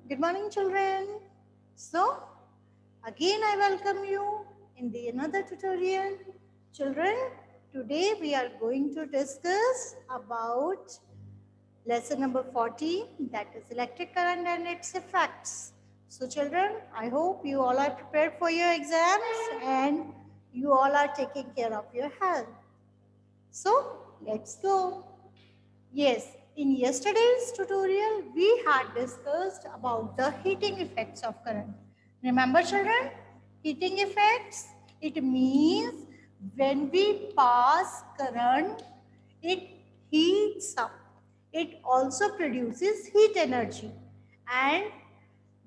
Good morning, children. So, again I welcome you in the another tutorial. Children, today we are going to discuss about lesson number 40, that is electric current and its effects. So, children, I hope you all are prepared for your exams and you all are taking care of your health. So, let's go. Yes, in yesterday's tutorial, we had discussed about the heating effects of current. Remember, children? Heating effects, it means when we pass current, it heats up. It also produces heat energy. And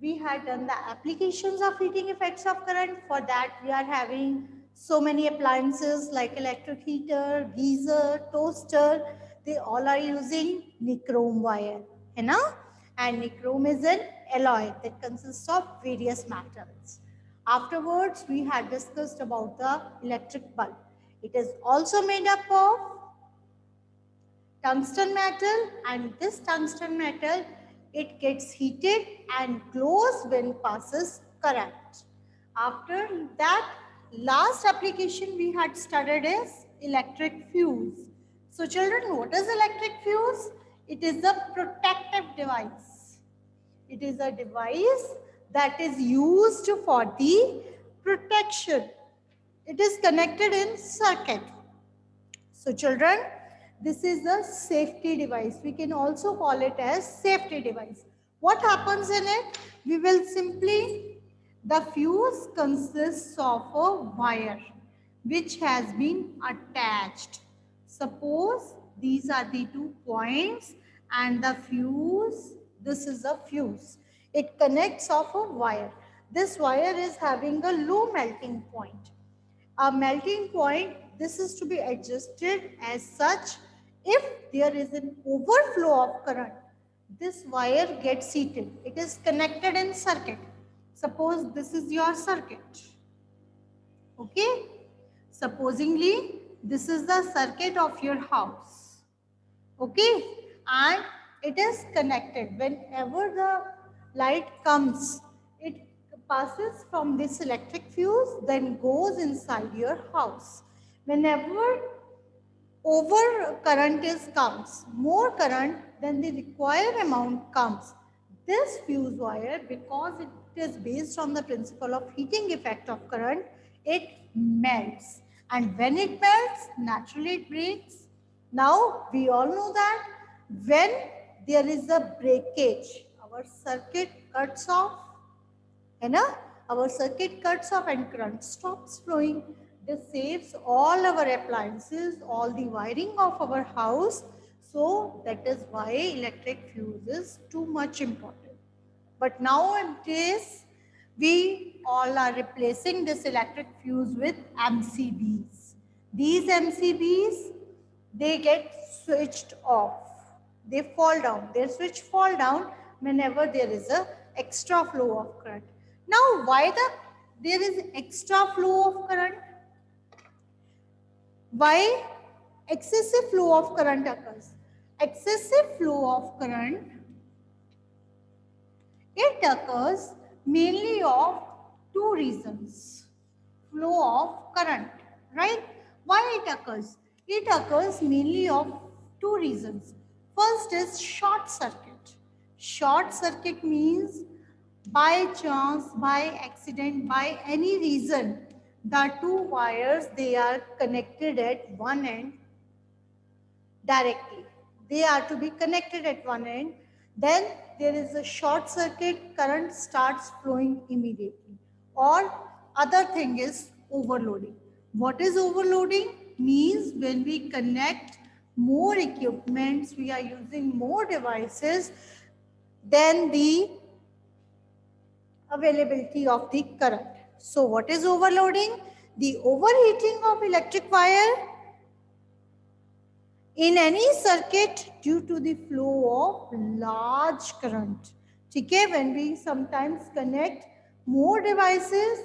we had done the applications of heating effects of current. For that, we are having so many appliances like electric heater, geyser, toaster. They all are using nichrome wire, है ना? And nichrome is an alloy that consists of various metals. Afterwards, we had discussed about the electric bulb. It is also made up of tungsten metal, and this tungsten metal, it gets heated and glows when passes current. After that, last application we had studied is electric fuse. So children, what is electric fuse? It is a protective device. It is a device that is used for the protection. It is connected in circuit. So children, this is a safety device. We can also call it as safety device. What happens in it? We will simply, the fuse consists of a wire which has been attached. Suppose these are the 2 points and the fuse, this is a fuse. It connects off a wire. This wire is having a low melting point. A melting point, this is to be adjusted as such. If there is an overflow of current, this wire gets heated. It is connected in circuit. Suppose this is your circuit. Okay? Supposingly, this is the circuit of your house. Okay? And it is connected. Whenever the light comes, it passes from this electric fuse, then goes inside your house. Whenever over current comes, more current than the required amount comes, this fuse wire, because it is based on the principle of heating effect of current, it melts. And when it melts, naturally it breaks. Now, we all know that when there is a breakage, our circuit cuts off, है ना? Our circuit cuts off and current stops flowing. This saves all our appliances, all the wiring of our house. So that is why electric fuse is too much important. But nowadays, we all are replacing this electric fuse with MCBs. These MCBs, they get switched off. They fall down. Their switch fall down whenever there is a extra flow of current. Now, why there is extra flow of current? Why excessive flow of current occurs? Excessive flow of current, it occurs mainly of two reasons. Flow of current, right? Why it occurs? It occurs mainly of two reasons. First is short circuit. Short circuit means by chance, by accident, by any reason, the two wires, they are connected at one end directly. They are to be connected at one end. Then there is a short circuit, current starts flowing immediately. Or other thing is overloading. What is overloading? Means when we connect more equipments, we are using more devices, then the availability of the current. So what is overloading? The overheating of electric wire in any circuit due to the flow of large current. ठीक है, when we sometimes connect more devices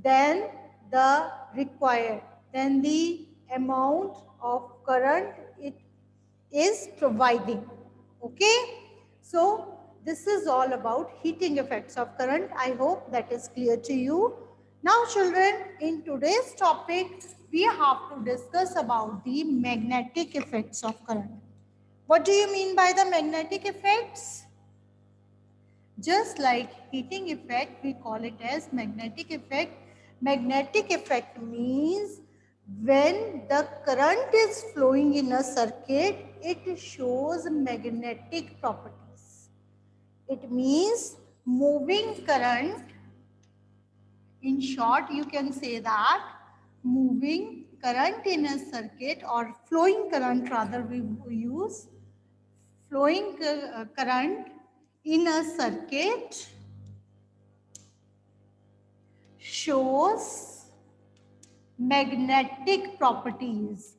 than the required, then the amount of current it is providing. Okay, so this is all about heating effects of current. I hope that is clear to you. Now children, in today's topic, we have to discuss about the magnetic effects of current. What do you mean by the magnetic effects? Just like heating effect, we call it as magnetic effect. Magnetic effect means when the current is flowing in a circuit, it shows magnetic properties. It means moving current. In short, you can say that moving current in a circuit, or flowing current rather, we use flowing current in a circuit shows magnetic properties.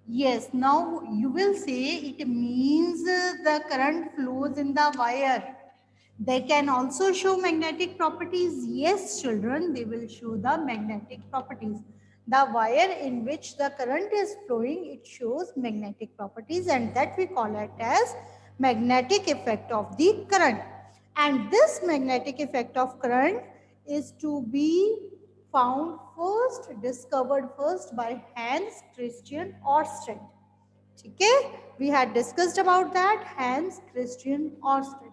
Yes, now you will say it means the current flows in the wire. They can also show magnetic properties. Yes, children, they will show the magnetic properties. The wire in which the current is flowing, it shows magnetic properties, and that we call it as magnetic effect of the current. And this magnetic effect of current is to be found first, discovered first by Hans Christian Ørsted. Okay, we had discussed about that, Hans Christian Ørsted.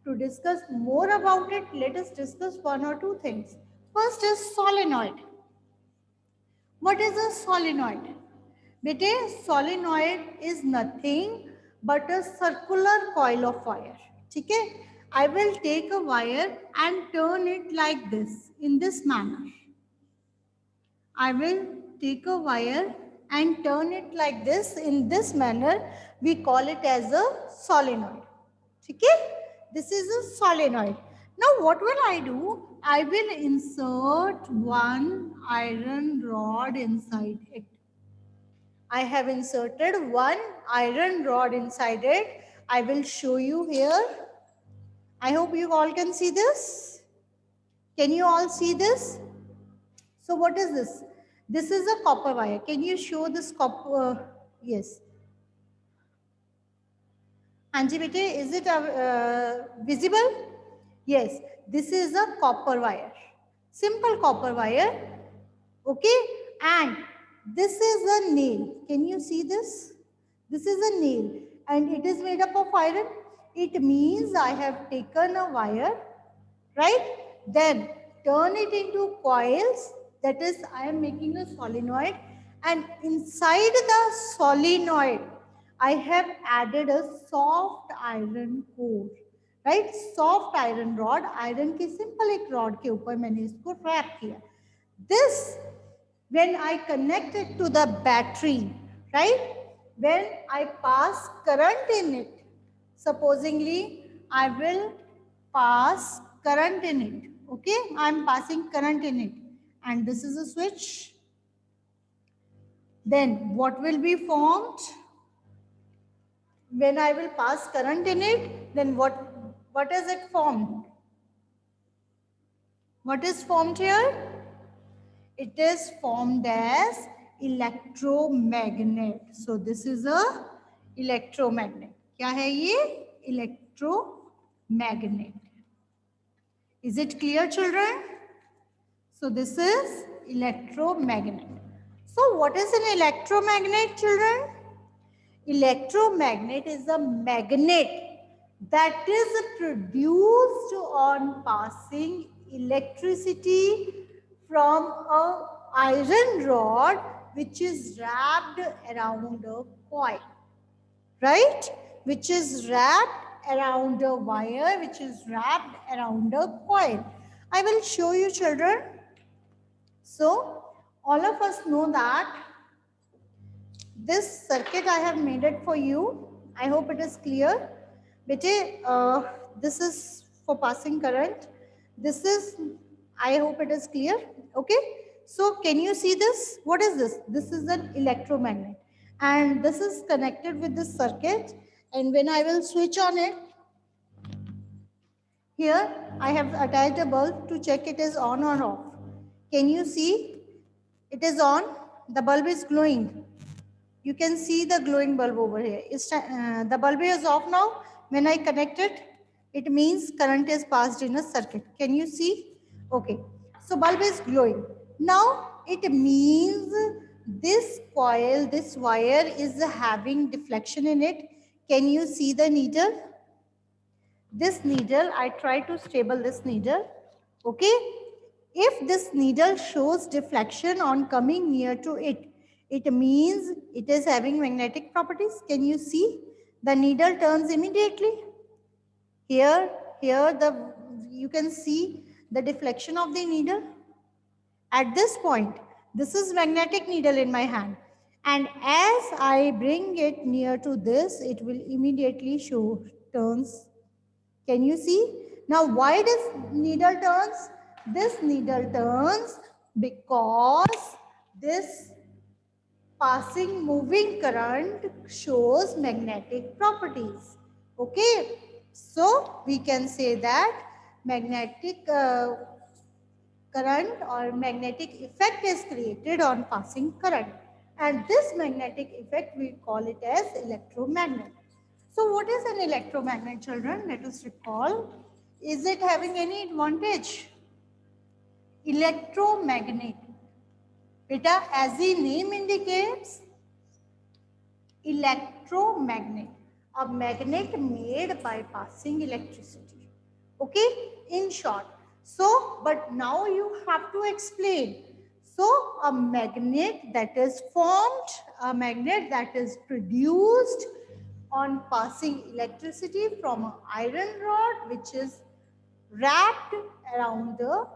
To discuss more about it, let us discuss one or two things. First is solenoid. What is a solenoid? Bete, solenoid is nothing but a circular coil of wire. Okay, I will take a wire and turn it like this, in this manner. I will take a wire and turn it like this, in this manner. We call it as a solenoid. Okay? This is a solenoid. Now what will I do? I will insert one iron rod inside it. I have inserted one iron rod inside it. I will show you here. I hope you all can see this. Can you all see this? So what is this? This is a copper wire. Can you show this copper? Yes. Anji bete, is it visible? Yes. This is a copper wire. Simple copper wire. Okay. And this is a nail. Can you see this? This is a nail. And it is made up of iron. It means I have taken a wire, right? Then turn it into coils. That is, I am making a solenoid, and inside the solenoid, I have added a soft iron core, right? Soft iron rod, iron के simple एक rod के ऊपर मैंने इसको wrap किया. This, when I connect it to the battery, right? When I pass current in it, supposingly I will pass current in it. Okay, I am passing current in it, and this is a switch. Then what will be formed? When I will pass current in it, then what is it formed? What is formed here? It is formed as electromagnet. So this is a electromagnet. क्या है ये? Electromagnet. Is it clear, children? So this is electromagnet. So what is an electromagnet, children? Electromagnet is a magnet that is produced on passing electricity from a iron rod which is wrapped around a coil, right? Which is wrapped around a wire, which is wrapped around a coil. I will show you, children. So all of us know that this circuit I have made it for you. I hope it is clear. Bete, this is for passing current. This is, I hope it is clear. Okay. So can you see this? What is this? This is an electromagnet. And this is connected with this circuit. And when I will switch on it, here I have attached a bulb to check it is on or off. Can you see? It is on. The bulb is glowing. You can see the glowing bulb over here. The bulb is off now. When I connect it, It means current is passed in a circuit. Can you see? Okay. So bulb is glowing. Now it means this coil, this wire is having deflection in it. Can you see the needle? This needle, I try to stable this needle. Okay. If this needle shows deflection on coming near to it, it means it is having magnetic properties. Can you see? The needle turns immediately. Here, you can see the deflection of the needle. At this point, this is magnetic needle in my hand. And as I bring it near to this, it will immediately show turns. Can you see? Now, why this needle turns? This needle turns because this passing moving current shows magnetic properties. Okay. So, we can say that magnetic current or magnetic effect is created on passing current. And this magnetic effect, we call it as electromagnet. So what is an electromagnet, children? Let us recall. Is it having any advantage? Electromagnet. Beta, as the name indicates, electromagnet. A magnet made by passing electricity. Okay, in short. So, but now you have to explain. So, a magnet that is formed, a magnet that is produced on passing electricity from an iron rod which is wrapped around the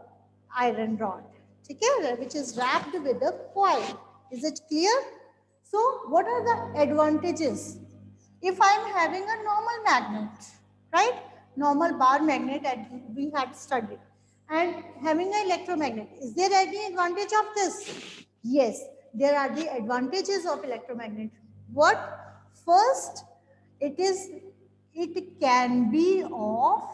iron rod. Okay, which is wrapped with a coil. Is it clear? So, what are the advantages? If I am having a normal magnet, right? Normal bar magnet that we had studied, and having an electromagnet, is there any advantage of this? Yes, there are the advantages of electromagnet. What? First, it can be off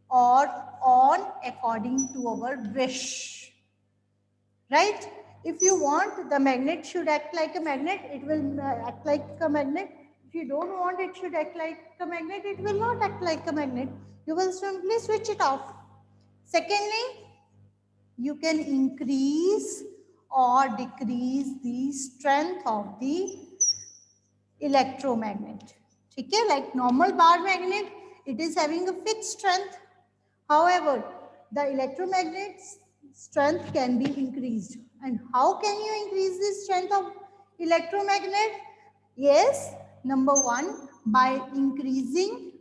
or on according to our wish, right? If you want the magnet should act like a magnet, it will act like a magnet. If you don't want it should act like a magnet, it will not act like a magnet. You will simply switch it off. Secondly, you can increase or decrease the strength of the electromagnet. Okay, like normal bar magnet, it is having a fixed strength. However, the electromagnet's strength can be increased. And how can you increase the strength of electromagnet? Yes, number one, by increasing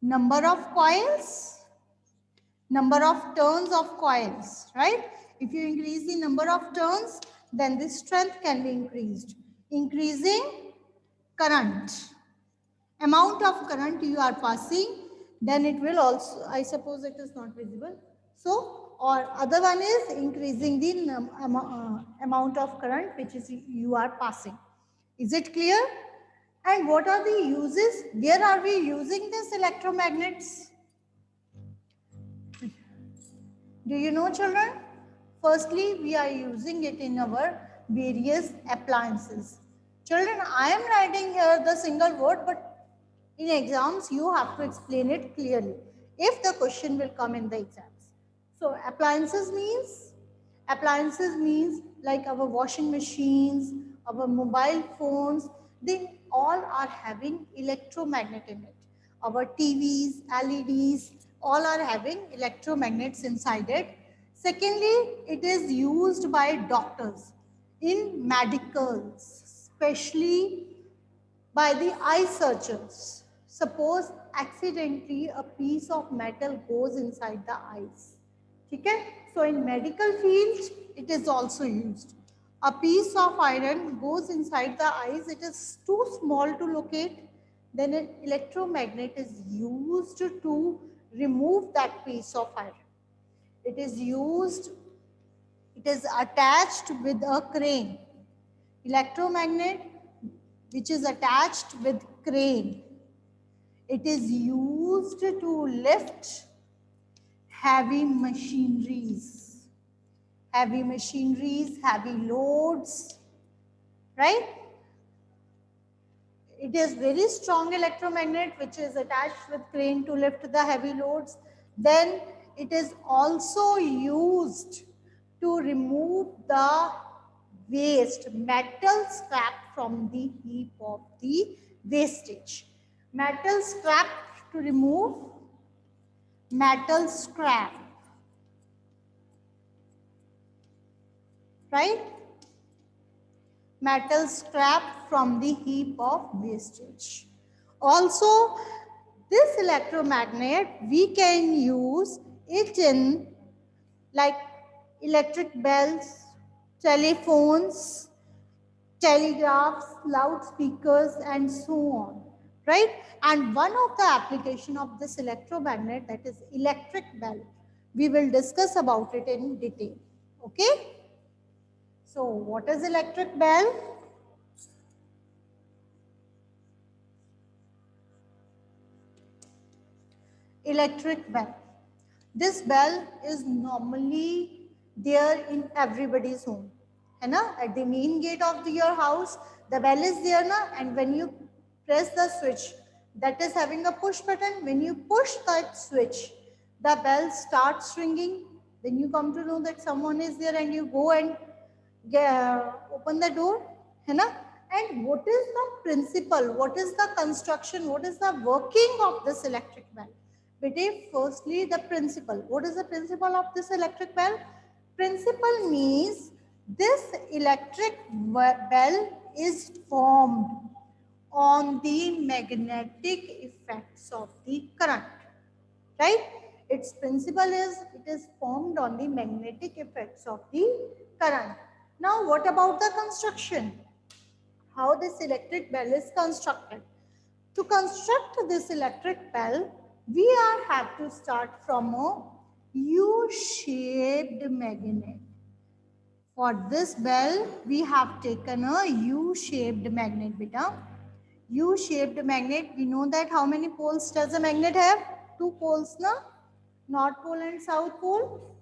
number of coils, number of turns of coils, right? If you increase the number of turns, then the strength can be increased. Increasing current, amount of current you are passing, then it will also, I suppose it is not visible. So, or other one is increasing the amount of current which is you are passing. Is it clear? And what are the uses? Where are we using this electromagnets? Do you know, children? Firstly, we are using it in our various appliances. Children, I am writing here the single word, but in exams, you have to explain it clearly if the question will come in the exams. So, appliances means like our washing machines, our mobile phones, they all are having electromagnet in it. Our TVs, LEDs, all are having electromagnets inside it. Secondly, it is used by doctors in medicals, especially by the eye surgeons. Suppose accidentally a piece of metal goes inside the eyes. Okay? So in medical field, it is also used. A piece of iron goes inside the eyes, it is too small to locate, then an electromagnet is used to remove that piece of iron. It is used, it is attached with a crane. Electromagnet which is attached with crane. It is used to lift heavy machineries, heavy loads, right? It is very strong electromagnet which is attached with crane to lift the heavy loads. Then it is also used to remove the waste, metal scrap from the heap of the wastage. Metal scrap to remove metal scrap, right? Metal scrap from the heap of wastage. Also, this electromagnet, we can use it in like electric bells, telephones, telegraphs, loudspeakers, and so on, right? And one of the application of this electromagnet, that is electric bell, we will discuss about it in detail, okay? So what is electric bell? Electric bell. This bell is normally there in everybody's home. है ना? At the main gate of your house, the bell is there na, and when you press the switch, that is having a push button. When you push that switch, the bell starts ringing. Then you come to know that someone is there, and you go and open the door. है ना? And what is the principle? What is the construction? What is the working of this electric bell? Bete, firstly, the principle. What is the principle of this electric bell? Principle means this electric bell is formed on the magnetic effects of the current, right? Its principle is it is formed on the magnetic effects of the current. Now, what about the construction? How this electric bell is constructed? To construct this electric bell, we have to start from a U-shaped magnet. For this bell, we have taken a U-shaped magnet, beta. U-shaped magnet, we know that how many poles does a magnet have? Two poles, na? North pole and south pole.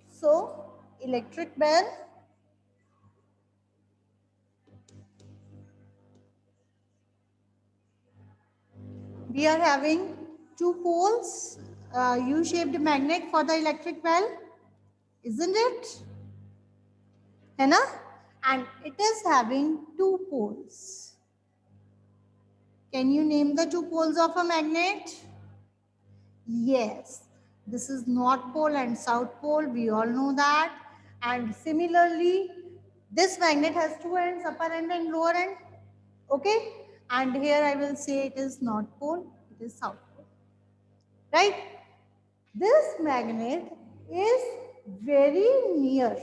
So, electric bell, we are having two poles, U-shaped magnet for the electric bell, isn't it? है ना? And it is having two poles. Can you name the two poles of a magnet? Yes, this is North Pole and South Pole. We all know that. And similarly, this magnet has two ends, upper end and lower end. Okay? And here I will say it is North Pole, it is South Pole. Right? This magnet is very near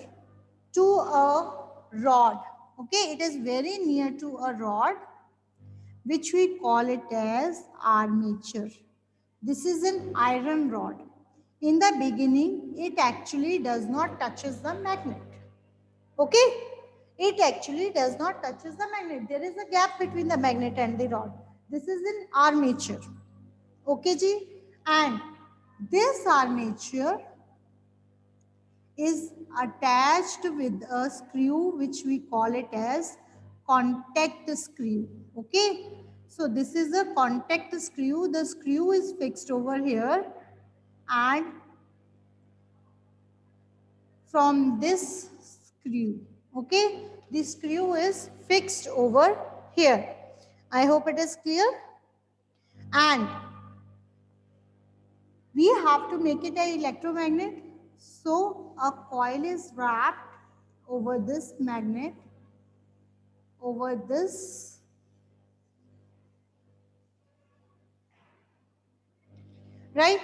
to a rod. Okay? It is very near to a rod, which we call it as armature. This is an iron rod. In the beginning, it actually does not touches the magnet. Okay? It actually does not touches the magnet. There is a gap between the magnet and the rod. This is an armature. Okay, ji? And this armature is attached with a screw which we call it as contact screw. Okay? So this is a contact screw. The screw is fixed over here, and from this screw, okay, the screw is fixed over here. I hope it is clear. And we have to make it an electromagnet. So a coil is wrapped over this magnet, over this, right?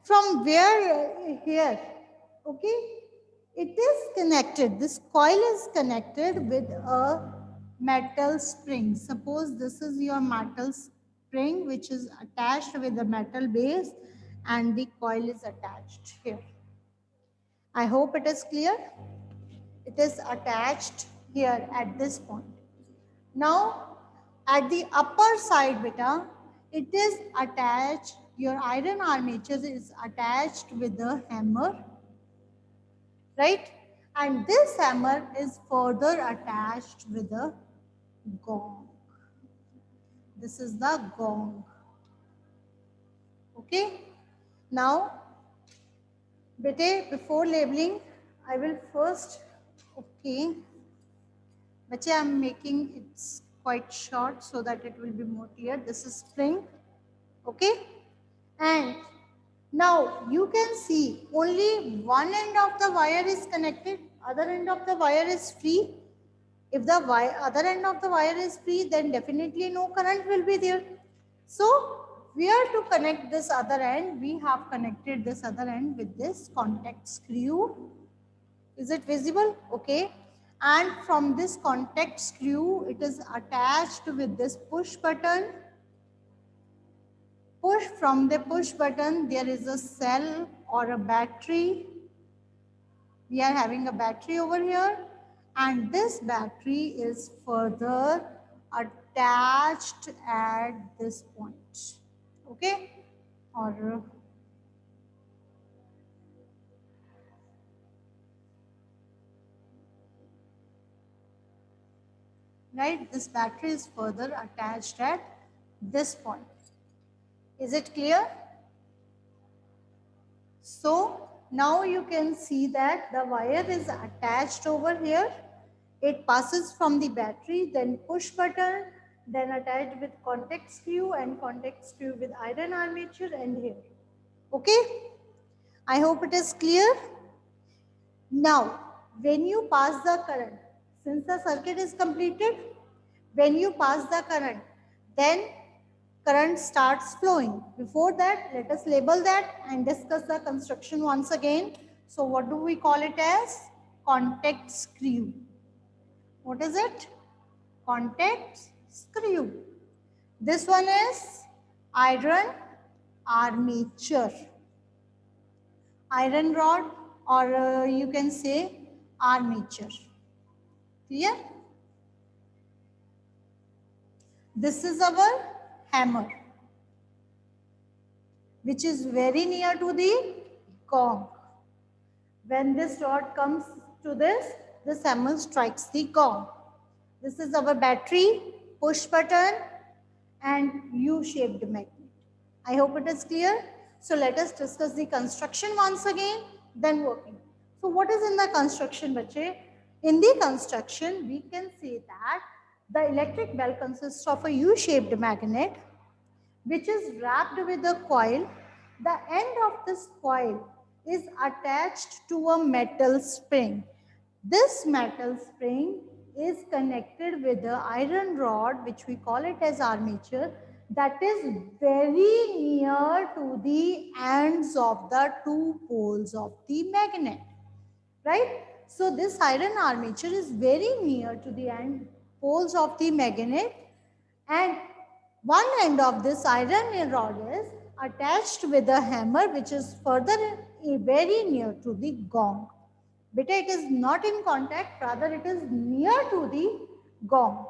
From where here, okay? It is connected, this coil is connected with a metal spring. Suppose this is your metal spring which is attached with a metal base, and the coil is attached here. I hope it is clear. It is attached here at this point. Now, at the upper side, beta, it is attached, your iron armature is attached with a hammer, right? And this hammer is further attached with a gong. This is the gong. Okay. Now, bete, before labeling, I will first, okay. Bache, I am making it quite short so that it will be more clear. This is spring. Okay. And now you can see only one end of the wire is connected, other end of the wire is free. If the other end of the wire is free, then definitely no current will be there. So where to connect this other end? We have connected this other end with this contact screw. Is it visible? Okay. And from this contact screw, it is attached with this push button. From the push button, there is a cell or a battery. We are having a battery over here, and this battery is further attached at this point. Okay. Or right, this battery is further attached at this point. Is it clear? So now you can see that the wire is attached over here. It passes from the battery, then push button, then attached with contact screw and contact screw with iron armature and here. Okay? I hope it is clear. Now, when you pass the current, since the circuit is completed, when you pass the current, then current starts flowing. Before that, let us label that and discuss the construction once again. So what do we call it as? Contact screw. What is it? Contact screw. This one is iron armature. Iron rod, or you can say armature. Clear? This is our hammer, which is very near to the gong. When this rod comes to this hammer strikes the gong. This is our battery, push button, and U-shaped magnet. I hope it is clear. So let us discuss the construction once again, then working. So what is in the construction, bache? In the construction, we can say that the electric bell consists of a U-shaped magnet which is wrapped with a coil. The end of this coil is attached to a metal spring. This metal spring is connected with the iron rod, which we call it as armature, that is very near to the ends of the two poles of the magnet. Right? So this iron armature is very near to the end poles of the magnet, and one end of this iron rod is attached with a hammer which is further very near to the gong. But it is not in contact, rather it is near to the gong.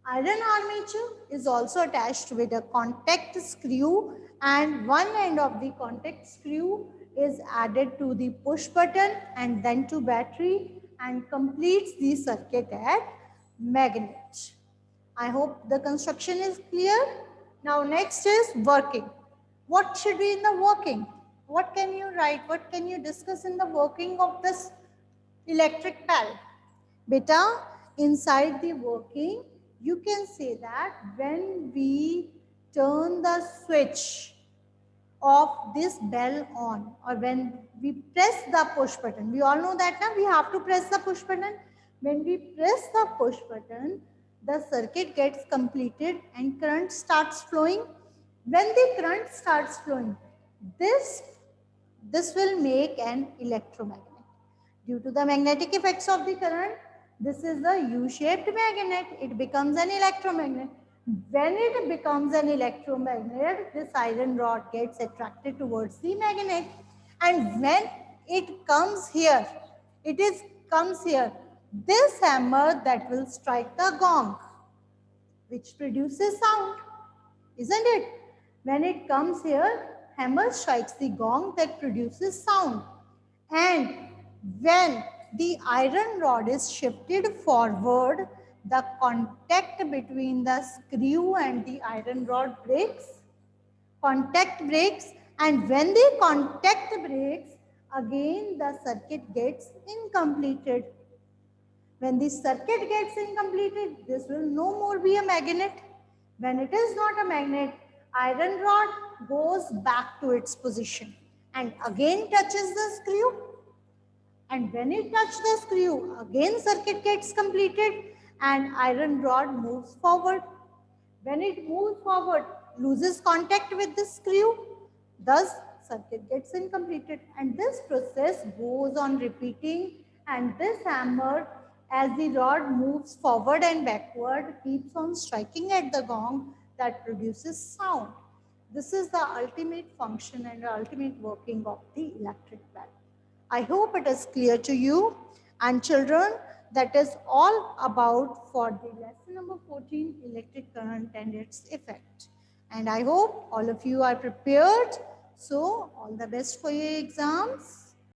Iron armature is also attached with a contact screw, and one end of the contact screw is added to the push button and then to battery and completes the circuit at magnet. I hope the construction is clear. Now next is working. What should be in the working? What can you write? What can you discuss in the working of this electric bell? Beta, inside the working, you can say that when we turn the switch of this bell on, or when we press the push button, we all know that now we have to press the push button. When we press the push button, the circuit gets completed and current starts flowing. When the current starts flowing, this will make an electromagnet. Due to the magnetic effects of the current, this is a U-shaped magnet. It becomes an electromagnet. When it becomes an electromagnet, this iron rod gets attracted towards the magnet. And when it comes here, this hammer that will strike the gong, which produces sound, isn't it? When it comes here, hammer strikes the gong that produces sound. And when the iron rod is shifted forward, the contact between the screw and the iron rod breaks. Contact breaks, and when the contact breaks, again the circuit gets incompleted. When the circuit gets incompleted, this will no more be a magnet. When it is not a magnet, iron rod goes back to its position and again touches the screw. And when it touches the screw, again circuit gets completed and iron rod moves forward. When it moves forward, loses contact with the screw, thus circuit gets incompleted. And this process goes on repeating, and this hammer, as the rod moves forward and backward, keeps on striking at the gong that produces sound. This is the ultimate function and ultimate working of the electric bell. I hope it is clear to you. And children, that is all about for the lesson number 14, electric current and its effect. And I hope all of you are prepared. So all the best for your exams.